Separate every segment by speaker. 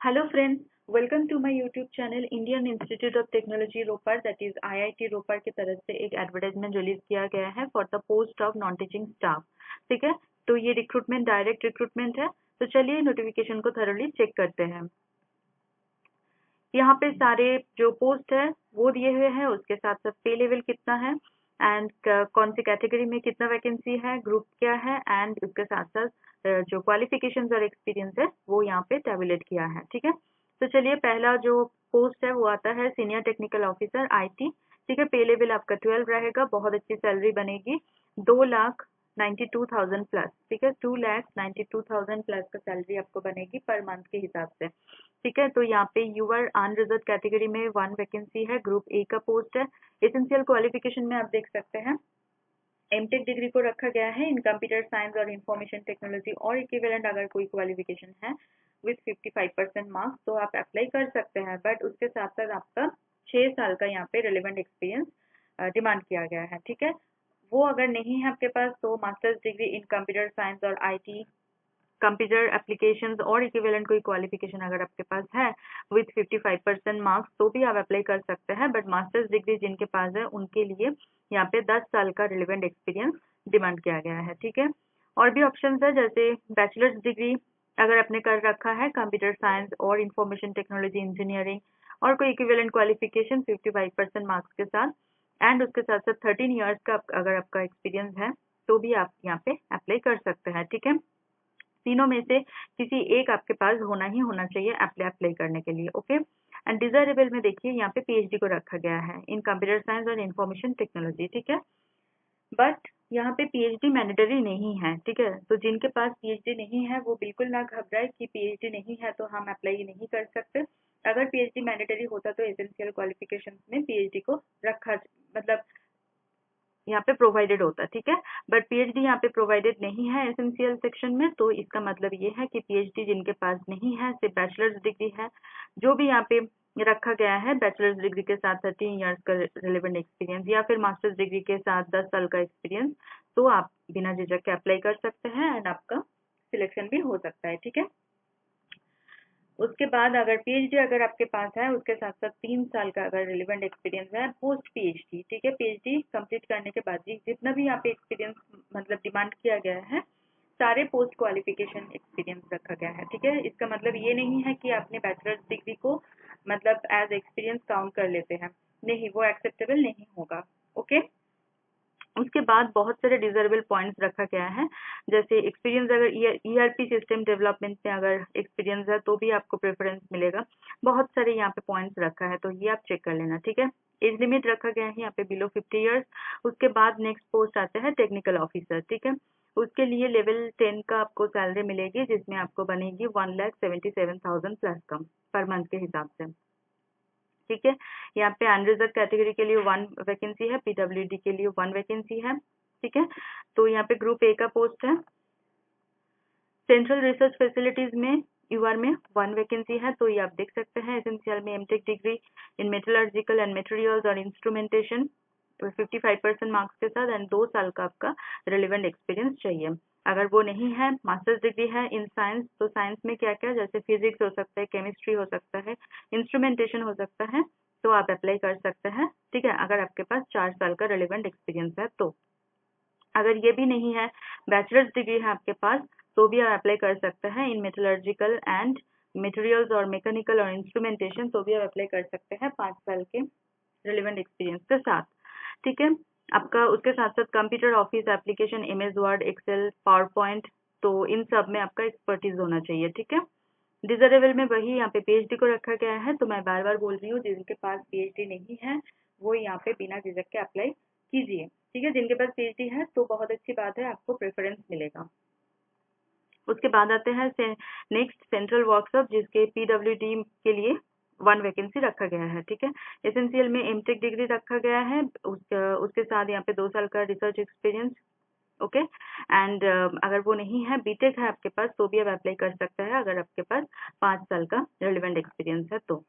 Speaker 1: Hello friends, welcome to my YouTube channel Indian Institute of Technology Ropar that is IIT Ropar की तरफ से एक advertisement release किया गया है for the post of non teaching staff. ठीक है, तो ये रिक्रूटमेंट डायरेक्ट रिक्रूटमेंट है। तो चलिए नोटिफिकेशन को थरोली चेक करते हैं। यहाँ पे सारे जो पोस्ट है वो दिए हुए हैं, उसके साथ साथ पे लेवल कितना है एंड कौन सी कैटेगरी में कितना वैकेंसी है, ग्रुप क्या है एंड उसके साथ साथ जो क्वालिफिकेशंस और एक्सपीरियंस है वो यहाँ पे टैबुलेट किया है। ठीक है, तो चलिए पहला जो पोस्ट है वो आता है सीनियर टेक्निकल ऑफिसर IT। ठीक है, पे लेवल आपका 12 रहेगा, बहुत अच्छी सैलरी बनेगी, 2,92,000 प्लस। ठीक है, 2,92,000 प्लस का सैलरी आपको बनेगी पर मंथ के हिसाब से। ठीक है, तो यहाँ पे यूआर अनरिजर्व कैटेगरी में 1 वैकेंसी है, ग्रुप ए का पोस्ट है। एसेंशियल क्वालिफिकेशन में आप देख सकते हैं एमटेक डिग्री को रखा गया है इन कंप्यूटर साइंस और इंफॉर्मेशन टेक्नोलॉजी और इक्विवेलेंट अगर कोई क्वालिफिकेशन है विथ 55% मार्क्स तो आप अप्लाई कर सकते हैं, बट उसके साथ साथ आपका 6 साल का यहाँ पे रिलेवेंट एक्सपीरियंस डिमांड किया गया है। ठीक है, वो अगर नहीं है आपके पास तो masters degree in computer science और IT कंप्यूटर एप्लीकेशंस और इक्विवेलेंट कोई क्वालिफिकेशन अगर आपके पास है विथ 55% मार्क्स तो भी आप अप्लाई कर सकते हैं, बट मास्टर्स डिग्री जिनके पास है उनके लिए यहाँ पे 10 साल का रिलेवेंट एक्सपीरियंस डिमांड किया गया है। ठीक है, और भी ऑप्शंस है जैसे बैचलर्स डिग्री अगर आपने कर रखा है कंप्यूटर साइंस और इंफॉर्मेशन टेक्नोलॉजी इंजीनियरिंग और कोई इक्विवेलेंट क्वालिफिकेशन 55% मार्क्स के साथ एंड उसके साथ साथ 13 ईयर्स का अगर आपका एक्सपीरियंस है तो भी आप यहाँ पे अप्लाई कर सकते हैं। ठीक है, तीनों में से किसी एक आपके पास होना ही होना चाहिए अप्लाई करने के लिए। ओके, एंड डिजायरेबल में देखिए यहाँ पे PhD को रखा गया है इन कंप्यूटर साइंस और इंफॉर्मेशन टेक्नोलॉजी। ठीक है, बट यहाँ पे PhD मैंडेटरी नहीं है। ठीक है, तो जिनके पास PhD नहीं है वो बिल्कुल ना घबराए कि PhD नहीं है तो हम अप्लाई नहीं कर सकते। अगर PhD मैंडेटरी होता तो एसेंशियल क्वालिफिकेशन में PhD को रखा मतलब यहाँ पे प्रोवाइडेड होता। ठीक है, बट PhD यहाँ पे प्रोवाइडेड नहीं है एसेंशियल सेक्शन में, तो इसका मतलब ये है कि PhD जिनके पास नहीं है सिर्फ बैचलर्स डिग्री है, जो भी यहाँ पे रखा गया है बैचलर्स डिग्री के साथ 13 इयर्स का रिलेवेंट एक्सपीरियंस या फिर मास्टर्स डिग्री के साथ 10 साल का एक्सपीरियंस, तो आप बिना झिझक के अप्लाई कर सकते हैं एंड आपका सिलेक्शन भी हो सकता है। ठीक है, उसके बाद अगर PhD अगर आपके पास है उसके साथ साथ 3 साल का अगर रिलेवेंट एक्सपीरियंस है पोस्ट PhD। ठीक है, PhD कंप्लीट करने के बाद जितना भी यहाँ पे एक्सपीरियंस मतलब डिमांड किया गया है सारे पोस्ट क्वालिफिकेशन एक्सपीरियंस रखा गया है। ठीक है, इसका मतलब ये नहीं है कि आपने बैचलर्स डिग्री को मतलब एज एक्सपीरियंस काउंट कर लेते हैं, नहीं, वो एक्सेप्टेबल नहीं होगा। ओके, उसके बाद बहुत सारे डिजर्वेबल पॉइंट्स रखा गया है जैसे एक्सपीरियंस अगर ERP सिस्टम डेवलपमेंट में अगर एक्सपीरियंस है तो भी आपको प्रेफरेंस मिलेगा। बहुत सारे यहाँ पे पॉइंट्स रखा है तो ये आप चेक कर लेना। ठीक है, एज लिमिट रखा गया है यहाँ पे बिलो 50 ईयर्स। उसके बाद नेक्स्ट पोस्ट आता है टेक्निकल ऑफिसर। ठीक है, उसके लिए लेवल 10 का आपको सैलरी मिलेगी जिसमें आपको बनेगी 1,77,000 प्लस कम पर मंथ के हिसाब से। ठीक है, यहाँ पे अनरिजर्व कैटेगरी के लिए 1 वैकेंसी है, PWD के लिए 1 वैकेंसी है। ठीक है, तो यहाँ पे ग्रुप ए का पोस्ट है। सेंट्रल रिसर्च फैसिलिटीज में UR में 1 वैकेंसी है, तो ये आप देख सकते हैं। एसेंशियल में MTech degree in metallurgical and materials और इंस्ट्रूमेंटेशन 55% मार्क्स के साथ एंड 2 साल का आपका रिलेवेंट एक्सपीरियंस चाहिए। अगर वो नहीं है, मास्टर्स डिग्री है इन साइंस, तो साइंस में क्या क्या जैसे फिजिक्स हो सकता है, केमिस्ट्री हो सकता है, इंस्ट्रूमेंटेशन हो सकता है, तो आप अप्लाई कर सकते हैं। ठीक है, अगर आपके पास 4 साल का रिलेवेंट एक्सपीरियंस है तो। अगर ये भी नहीं है, बैचलर्स डिग्री है आपके पास, तो भी आप अप्लाई कर सकते हैं इन मेटलर्जिकल एंड मटेरियल्स और मैकेनिकल और इंस्ट्रूमेंटेशन, तो भी आप अप्लाई कर सकते हैं 5 साल के रिलेवेंट एक्सपीरियंस के साथ। ठीक है, आपका उसके साथ साथ computer office application, MS Word, Excel, PowerPoint, तो इन सब में आपका एक्सपर्टीज होना चाहिए। ठीक है, डिजरेबल में वही यहाँ पे PhD को रखा गया है, तो मैं बार बार बोल रही हूँ जिनके पास PhD नहीं है वो यहाँ पे बिना झिझक के अप्लाई कीजिए। ठीक है, जिनके पास PhD है तो बहुत अच्छी बात है, आपको प्रेफरेंस मिलेगा। उसके बाद आते हैं नेक्स्ट सेंट्रल वर्कशॉप जिसके PWD के लिए 1 वैकेंसी रखा गया है। ठीक है, एसेंशियल में एमटेक डिग्री रखा गया है, उसके साथ यहाँ पे 2 साल का रिसर्च एक्सपीरियंस। ओके, एंड अगर वो नहीं है, बीटेक है आपके पास, तो भी आप अप्लाई कर सकते हैं अगर आपके पास 5 साल का रिलेवेंट एक्सपीरियंस है तो।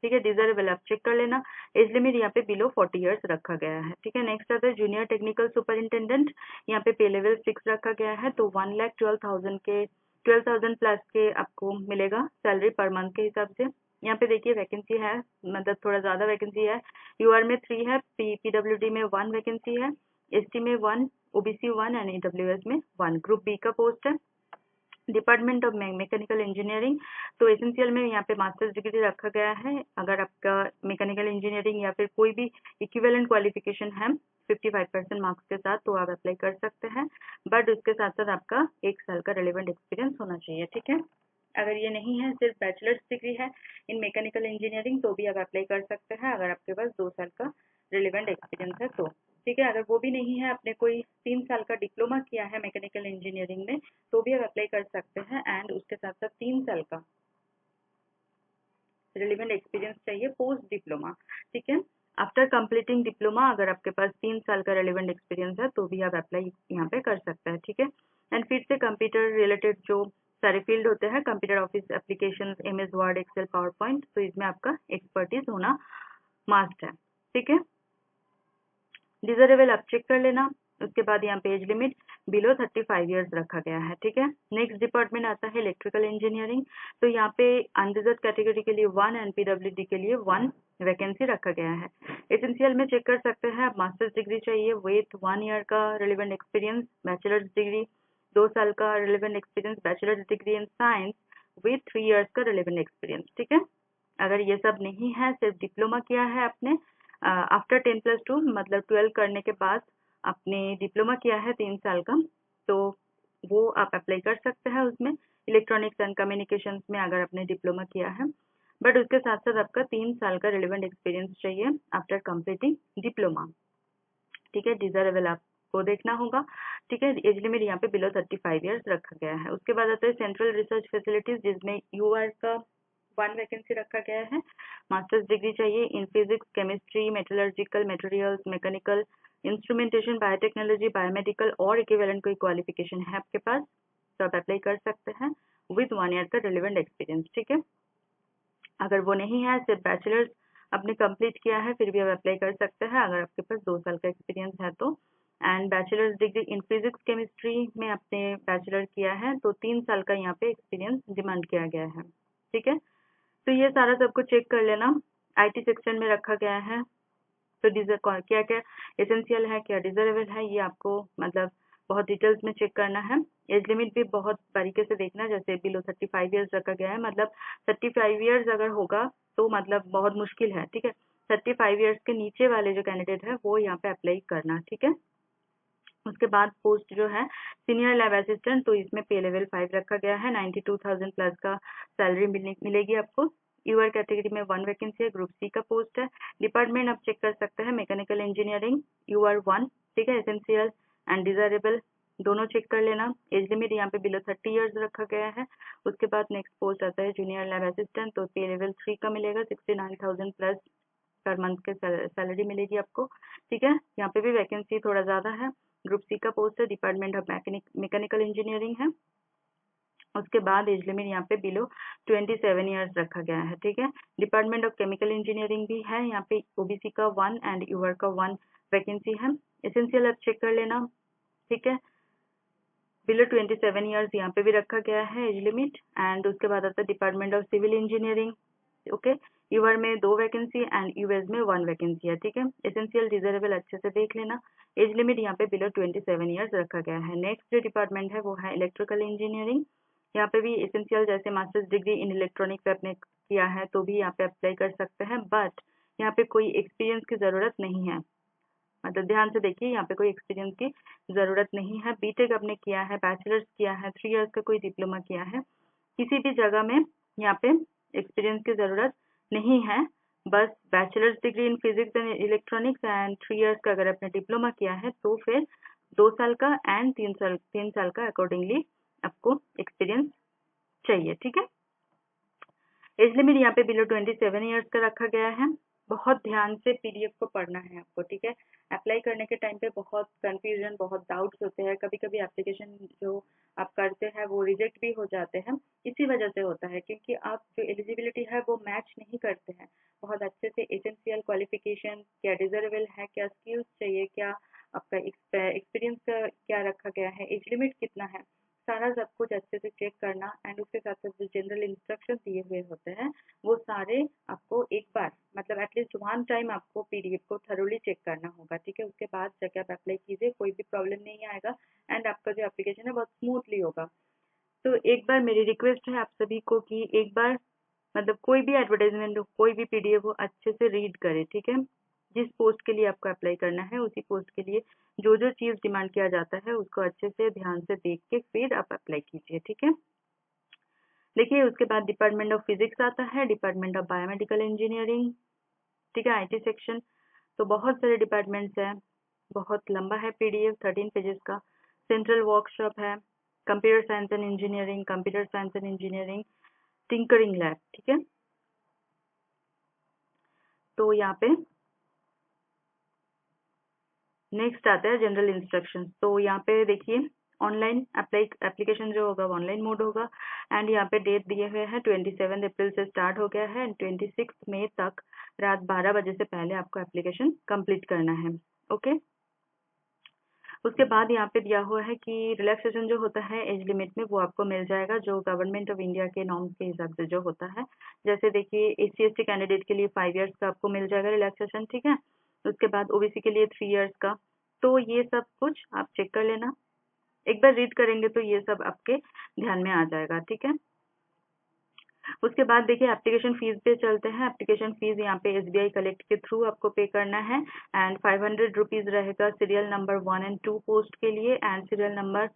Speaker 1: ठीक है, डिजरेबल आप चेक कर लेना। एज लिमिट यहाँ पे बिलो 40 ईयर्स रखा गया है। ठीक है, नेक्स्ट आता है जूनियर टेक्निकल सुपरिंटेंडेंट। यहाँ पे पे लेवल 6 रखा गया है, तो 1,12,000 के 12,000 प्लस के आपको मिलेगा सैलरी पर मंथ के हिसाब से। यहाँ पे देखिए वैकेंसी है, मतलब थोड़ा ज़्यादा वैकेंसी है। यूआर में 3 है, पीडब्ल्यूडी में 1 वैकेंसी है, एसटी में 1, ओबीसी 1 एंड ईडब्ल्यूएस में 1। ग्रुप बी का पोस्ट है, डिपार्टमेंट ऑफ मैकेनिकल इंजीनियरिंग। तो एसेंशियल में यहाँ पे मास्टर्स डिग्री रखा गया है। अगर आपका मैकेनिकल इंजीनियरिंग या फिर कोई भी इक्विवेलेंट क्वालिफिकेशन है 55% मार्क्स के साथ, तो आप अप्लाई कर सकते हैं, बट उसके साथ साथ आपका 1 साल का रिलेवेंट एक्सपीरियंस होना चाहिए, ठीक है। अगर ये नहीं है, सिर्फ बैचलर्स डिग्री है इन मैकेनिकल इंजीनियरिंग, तो भी आप अप्लाई कर सकते हैं अगर आपके पास 2 साल का रिलेवेंट एक्सपीरियंस है तो, ठीक है। अगर वो भी नहीं है, आपने कोई 3 साल का डिप्लोमा किया है मैकेनिकल इंजीनियरिंग में, तो भी आप अप्लाई कर सकते हैं, एंड उसके साथ साथ 3 साल का रिलेवेंट एक्सपीरियंस चाहिए पोस्ट डिप्लोमा, ठीक है। आफ्टर कंप्लीटिंग डिप्लोमा अगर आपके पास 3 साल का रिलेवेंट एक्सपीरियंस है तो भी आप अप्लाई यहाँ पे कर सकते हैं, ठीक है। एंड फिर से कंप्यूटर रिलेटेड जो सारे फील्ड होते हैं, computer office application, MS Word, Excel, PowerPoint, तो इसमें आपका एक्सपर्टीज होना मस्ट है, ठीक है। डिजरेबल आप चेक कर लेना। उसके बाद यहाँ पे एज लिमिट बिलो 35 ईयर्स रखा गया है, ठीक है। नेक्स्ट डिपार्टमेंट आता है इलेक्ट्रिकल इंजीनियरिंग। तो यहाँ पे अनरिजर्व कैटेगरी के लिए 1 एंड पीडब्ल्यूडी के लिए 1 वैकेंसी रखा गया है। एसेंशियल में चेक कर सकते हैं, आप मास्टर्स डिग्री चाहिए विथ 1 ईयर का रिलेवेंट एक्सपीरियंस, बैचलर्स डिग्री 2 साल का relevant experience, bachelors degree in science with 3 years का रिलेवेंट एक्सपीरियंस, ठीक है। अगर ये सब नहीं है, सिर्फ डिप्लोमा किया है आपने आफ्टर 10+2 मतलब 12 करने के बाद आपने डिप्लोमा किया है 3 साल का, तो वो आप अप्लाई कर सकते हैं उसमें, इलेक्ट्रॉनिक्स एंड कम्युनिकेशंस में अगर आपने डिप्लोमा किया है, बट उसके साथ साथ आपका 3 साल का रिलेवेंट एक्सपीरियंस चाहिए आफ्टर कंप्लीटिंग डिप्लोमा, ठीक है। डिजरेबल आपको देखना होगा, ठीक है। एज लिमिट यहाँ पे बिलो 35 ईयर्स रखा गया है। उसके बाद आता है सेंट्रल रिसर्च फैसिलिटीज, जिसमें यूआर का 1 वैकेंसी रखा गया है। मास्टर्स डिग्री चाहिए in physics, chemistry, metallurgical, materials, mechanical, instrumentation, biotechnology, biomedical और इक्विवेलेंट कोई क्वालिफिकेशन है आपके पास, तो आप अप्लाई कर सकते हैं विद 1 ईयर का रिलेवेंट एक्सपीरियंस, ठीक है। अगर वो नहीं है, सिर्फ बैचलर्स आपने कंप्लीट किया है, फिर भी आप अप्लाई कर सकते हैं अगर आपके पास 2 साल का एक्सपीरियंस है तो। And bachelors degree in physics chemistry में आपने बैचलर किया है तो 3 साल का यहाँ पे एक्सपीरियंस डिमांड किया गया है, ठीक है। तो ये सारा सबको चेक कर लेना। आईटी सेक्शन में रखा गया है, तो क्या क्या एसेंशियल है, क्या डिजरेबल है, ये आपको मतलब बहुत डिटेल्स में चेक करना है। एज लिमिट भी बहुत बारीकी से देखना, जैसे बिलो 35 ईयर्स रखा गया है, मतलब 35 ईयर्स अगर होगा तो मतलब बहुत मुश्किल है, ठीक है। 35 ईयर्स के नीचे वाले जो कैंडिडेट है वो यहाँ पे अप्लाई करना, ठीक है। उसके बाद पोस्ट जो है सीनियर लैब असिस्टेंट, तो इसमें पे लेवल 5 रखा गया है, 92,000 प्लस का सैलरी मिलेगी आपको। यूआर कैटेगरी में 1 वैकेंसी है, ग्रुप सी का पोस्ट है। डिपार्टमेंट आप चेक कर सकते हैं, मैकेनिकल इंजीनियरिंग यूआर 1, ठीक है। एसेंशियल एंड डिजायरेबल दोनों चेक कर लेना। एज लिमिट यहाँ पे बिलो 30 ईयर्स रखा गया है। उसके बाद नेक्स्ट पोस्ट आता है जूनियर लैब असिस्टेंट, तो पे लेवल 3 का मिलेगा, 69,000 प्लस पर मंथ के सैलरी मिलेगी आपको, ठीक है। यहाँ पे भी वैकेंसी थोड़ा ज़्यादा है। ग्रुप सी का पोस्ट है, डिपार्टमेंट ऑफ मैकेनिकल इंजीनियरिंग है। उसके बाद एज लिमिट यहाँ पे बिलो 27 ईयर्स रखा गया है, ठीक है। डिपार्टमेंट ऑफ केमिकल इंजीनियरिंग भी है, यहाँ पे ओबीसी का 1 एंड यूआर का 1 वैकेंसी है। एसेंशियल आप चेक कर लेना, ठीक है। बिलो 27 ईयर्स यहाँ पे भी रखा गया है एज लिमिट। एंड उसके बाद आता है department of civil engineering, okay. UR में 2 वैकेंसी एंड यूएस में 1 वैकेंसी है, ठीक है। एसेंशियल डिजरेबल अच्छे से देख लेना। एज लिमिट यहाँ पे बिलो 27 ईयर्स रखा गया है। नेक्स्ट जो डिपार्टमेंट है वो है इलेक्ट्रिकल इंजीनियरिंग। यहाँ पे भी एसेंशियल जैसे मास्टर्स डिग्री इन इलेक्ट्रॉनिक्स आपने किया है तो भी यहाँ पे अप्लाई कर सकते हैं, बट यहाँ पे कोई एक्सपीरियंस की ज़रूरत नहीं है, मतलब ध्यान से देखिए, यहाँ पे कोई एक्सपीरियंस की ज़रूरत नहीं है। बीटेक आपने किया है, बैचलर्स किया है, 3 इयर्स का कोई डिप्लोमा किया है, किसी भी जगह में यहाँ पे एक्सपीरियंस की ज़रूरत नहीं है। बस bachelors degree in physics and electronics and 3 years का अगर आपने डिप्लोमा किया है तो फिर 2 साल का एंड 3 साल का अकॉर्डिंगली आपको एक्सपीरियंस चाहिए, ठीक है। एज लिमिट यहाँ पे बिलो 27 ईयर्स का रखा गया है। बहुत ध्यान से पीडीएफ को पढ़ना है आपको, ठीक है। अप्लाई करने के टाइम पे बहुत कंफ्यूजन, बहुत डाउट्स होते हैं, कभी कभी एप्लीकेशन जो आप करते हैं वो रिजेक्ट भी हो जाते हैं, इसी वजह से होता है क्योंकि आप जो एलिजिबिलिटी है वो मैच नहीं करते हैं बहुत अच्छे से। एसेंशियल क्वालिफिकेशन क्या डिजरेबल है, क्या स्किल्स चाहिए, क्या आपका एक्सपीरियंस क्या रखा गया है, एज लिमिट कितना है, सारा सब कुछ अच्छे से चेक करना एंड उसके साथ साथ जो जनरल इंस्ट्रक्शन दिए हुए होते हैं वो सारे आपको एक बार मतलब एटलीस्ट वन टाइम आपको पीडीएफ को थरोली चेक करना होगा, ठीक है। उसके बाद जाके आप अप्लाई कीजिए, कोई भी प्रॉब्लम नहीं आएगा एंड आपका जो एप्लीकेशन है बहुत स्मूथली होगा। तो एक बार मेरी रिक्वेस्ट है आप सभी को कि एक बार मतलब कोई भी एडवर्टाइजमेंट हो, कोई भी पीडीएफ हो, अच्छे से रीड करें, ठीक है। जिस पोस्ट के लिए आपको अप्लाई करना है उसी पोस्ट के लिए जो जो चीज़ डिमांड किया जाता है उसको अच्छे से ध्यान से देख के फिर आप अप्लाई कीजिए, ठीक है। देखिए उसके बाद डिपार्टमेंट ऑफ फिजिक्स आता है, डिपार्टमेंट ऑफ बायोमेडिकल इंजीनियरिंग, ठीक है, आईटी सेक्शन। तो बहुत सारे डिपार्टमेंट्स हैं, बहुत लंबा है पीडीएफ 13 पेजेस का। सेंट्रल वर्कशॉप है, computer science and engineering, computer science and engineering, tinkering lab, ठीक है। तो यहाँ पे नेक्स्ट आता है जनरल इंस्ट्रक्शन। तो यहाँ पे देखिए ऑनलाइन एप्लीकेशन जो होगा वो ऑनलाइन मोड होगा एंड यहाँ पे डेट दिए हुए हैं 27 अप्रैल से स्टार्ट हो गया है एंड 26 मई तक रात 12 बजे से पहले आपको एप्लीकेशन कंप्लीट करना है, ओके। उसके बाद यहाँ पे दिया हुआ है कि रिलैक्सेशन जो होता है एज लिमिट में वो आपको मिल जाएगा जो गवर्नमेंट ऑफ इंडिया के नॉर्म्स के हिसाब से जो होता है। जैसे देखिए SC/ST कैंडिडेट के लिए 5 इयर्स का आपको मिल जाएगा रिलैक्सेशन, ठीक है। उसके बाद ओबीसी के लिए 3 इयर्स का। तो ये सब कुछ आप चेक कर लेना, एक बार रीड करेंगे तो ये सब आपके ध्यान में आ जाएगा, ठीक है। उसके बाद देखिए एप्लीकेशन फीस पे चलते हैं। एप्लीकेशन फीस यहाँ पे SBI कलेक्ट के थ्रू आपको पे करना है एंड 500 रुपीज़ रहेगा सीरियल नंबर 1 एंड 2 पोस्ट के लिए एंड सीरियल नंबर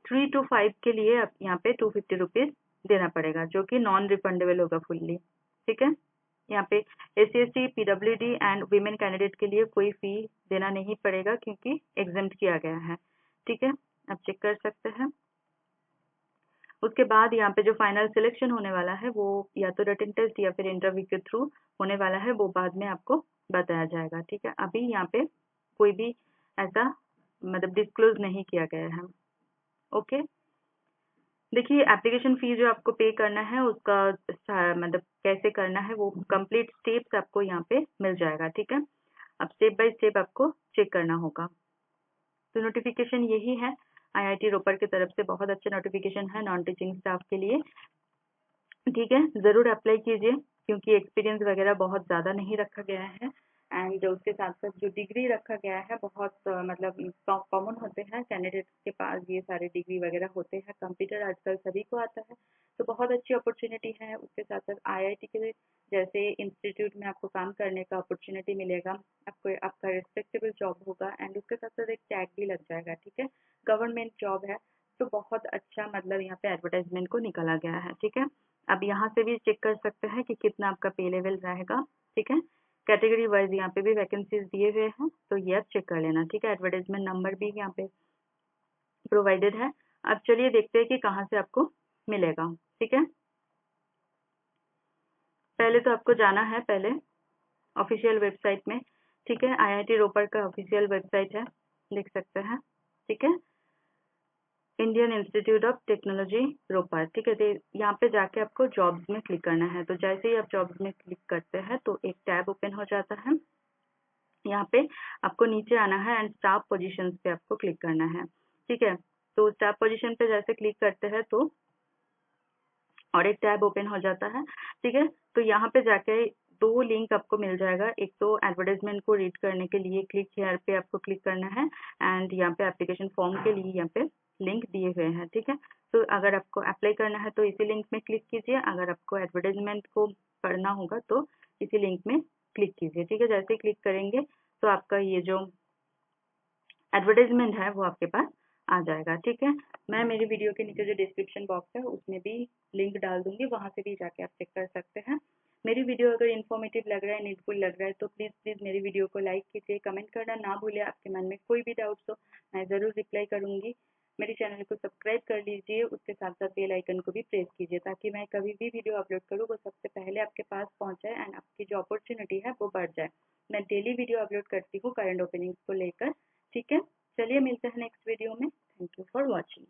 Speaker 1: 3 to 5 के लिए आप यहाँ पे 250 रुपीज़ देना पड़ेगा जो कि नॉन रिफंडेबल होगा फुल्ली, ठीक है। यहाँ पे SC/ST PWD and women candidate के लिए कोई फी देना नहीं पड़ेगा क्योंकि एग्जेम्प्ट किया गया है, ठीक है। आप चेक कर सकते हैं। उसके बाद यहाँ पे जो फाइनल सिलेक्शन होने वाला है वो या तो रिटन टेस्ट या फिर इंटरव्यू के थ्रू होने वाला है, वो बाद में आपको बताया जाएगा, ठीक है। अभी यहाँ पे कोई भी ऐसा मतलब डिस्क्लोज नहीं किया गया है, ओके। देखिए एप्लीकेशन फी जो आपको पे करना है उसका मतलब कैसे करना है वो कंप्लीट स्टेप्स आपको यहाँ पे मिल जाएगा, ठीक है। अब स्टेप बाय स्टेप आपको चेक करना होगा। तो नोटिफिकेशन यही है IIT रोपर की तरफ से, बहुत अच्छा नोटिफिकेशन है नॉन टीचिंग स्टाफ के लिए, ठीक है। ज़रूर अप्लाई कीजिए क्योंकि एक्सपीरियंस वगैरह बहुत ज़्यादा नहीं रखा गया है एंड उसके साथ साथ जो डिग्री रखा गया है बहुत मतलब कॉमन होते हैं कैंडिडेट्स के पास, ये सारे डिग्री वगैरह होते हैं। कंप्यूटर आजकल सभी को आता है तो बहुत अच्छी अपॉर्चुनिटी है। उसके साथ साथ IIT के जैसे इंस्टीट्यूट में आपको काम करने का अपॉर्चुनिटी मिलेगा, आपको आपका रिस्पेक्टेबल जॉब होगा एंड उसके साथ साथ एक टैग भी लग जाएगा, ठीक है। गवर्नमेंट जॉब है तो बहुत अच्छा मतलब यहाँ पे एडवर्टाइजमेंट को निकाला गया है, ठीक है। अब यहाँ से भी चेक कर सकते हैं कि कितना आपका पे लेवल रहेगा, ठीक है। कैटेगरी वाइज यहाँ पे भी वैकेंसीज दिए हुए हैं तो ये आप चेक कर लेना, ठीक है। एडवर्टाइजमेंट नंबर भी यहाँ पे प्रोवाइडेड है। अब चलिए देखते हैं कि कहाँ से आपको मिलेगा, ठीक है। पहले तो आपको जाना है पहले ऑफिशियल वेबसाइट में, ठीक है। IIT रोपर का ऑफिशियल वेबसाइट है, देख सकते हैं, ठीक है। Indian Institute of Technology Ropar, ठीक है। तो यहाँ पे जाके आपको जॉब्स में क्लिक करना है। तो जैसे ही आप जॉब्स में क्लिक करते हैं तो एक टैब ओपन हो जाता है। यहाँ पे आपको नीचे आना है एंड स्टाफ पोजीशंस पे आपको क्लिक करना है, ठीक है। तो स्टाफ पोजीशन पे जैसे क्लिक करते हैं तो और एक टैब ओपन हो जाता है, ठीक है। तो यहाँ पे जाके 2 लिंक आपको मिल जाएगा। एक तो एडवर्टाइजमेंट को रीड करने के लिए क्लिक हियर पे आपको क्लिक करना है एंड यहाँ पे एप्लीकेशन फॉर्म के लिए यहाँ पे लिंक दिए हुए हैं, ठीक है। तो अगर आपको अप्लाई करना है तो इसी लिंक में क्लिक कीजिए, अगर आपको एडवर्टाइजमेंट को पढ़ना होगा तो इसी लिंक में क्लिक कीजिए, ठीक है। जैसे ही क्लिक करेंगे तो आपका ये जो एडवर्टाइजमेंट है वो आपके पास आ जाएगा, ठीक है। मैं मेरी वीडियो के नीचे जो डिस्क्रिप्शन बॉक्स है उसमें भी लिंक डाल दूंगी, वहां से भी जाके आप चेक कर सकते हैं। मेरी वीडियो अगर इन्फॉर्मेटिव लग रहा है, नीडफुल लग रहा है तो प्लीज़ प्लीज़ मेरी वीडियो को लाइक कीजिए, कमेंट करना ना भूलिए। आपके मन में कोई भी डाउट्स हो मैं ज़रूर रिप्लाई करूंगी। मेरे चैनल को सब्सक्राइब कर लीजिए, उसके साथ साथ बेल आइकन को भी प्रेस कीजिए ताकि मैं कभी भी वीडियो अपलोड करूँ वो सबसे पहले आपके पास पहुँच जाए एंड आपकी जो अपॉर्चुनिटी है वो बढ़ जाए। मैं डेली वीडियो अपलोड करती हूँ करंट ओपनिंग्स को लेकर, ठीक है। चलिए मिलते हैं नेक्स्ट वीडियो में। Thank you for watching.